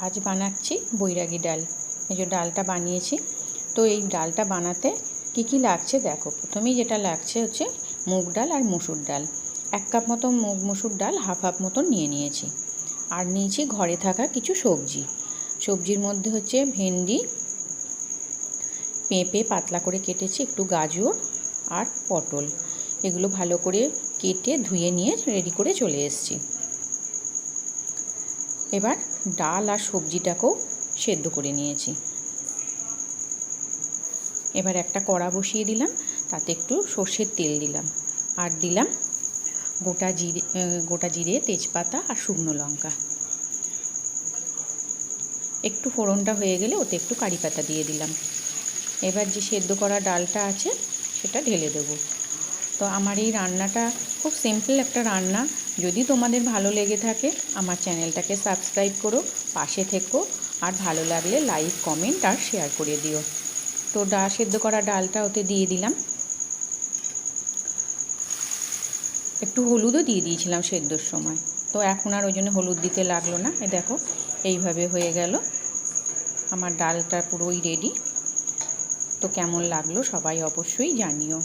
আজ বানাচ্ছি বৈরাগী ডাল। এই যে ডালটা বানিয়েছি। তো এই ডালটা বানাতে কি কি লাগছে দেখো। প্রথমেই যেটা লাগছে হচ্ছে মুগ ডাল আর মসুর ডাল। 1 কাপ মতো মুগ মসুর ডাল হাফ হাফ মতো নিয়ে নিয়েছি। আর নিয়েছি ঘরে থাকা কিছু সবজি। সবজির মধ্যে হচ্ছে ভেন্ডি, পেঁপে পাতলা করে কেটেছি, একটু গাজর আর পটল। এগুলো ভালো করে কেটে ধুয়ে নিয়ে রেডি করে চলে এসেছি। এবার ডাল আর সবজিটাকেও সেদ্ধ করে নিয়েছি। এবার একটা কড়া বসিয়ে দিলাম, তাতে একটু সর্ষের তেল দিলাম আর দিলাম গোটা জিরে, তেজপাতা আর শুকনো লঙ্কা। একটু ফোড়নটা হয়ে গেলে ওতে একটু কারি পাতা দিয়ে দিলাম। এবার যে সেদ্ধ করা ডালটা আছে সেটা ঢেলে দেবো। তো আমার এই রান্নাটা খুব সিম্পল একটা রান্না। যদি তোমাদের ভালো লেগে থাকে আমার চ্যানেলটাকে সাবস্ক্রাইব করো, পাশে থেকো, আর ভালো লাগলে লাইক, কমেন্ট আর শেয়ার করে দিও। তো সেদ্ধ করা ডালটা ওতে দিয়ে দিলাম। একটু হলুদও দিয়ে দিয়েছিলাম সেদ্ধর সময়। তো এখন আর ওই জন্য হলুদ দিতে লাগলো না। দেখো এইভাবে হয়ে গেল আমার ডালটা পুরোই রেডি। তো কেমন লাগলো সবাই অবশ্যই জানিও।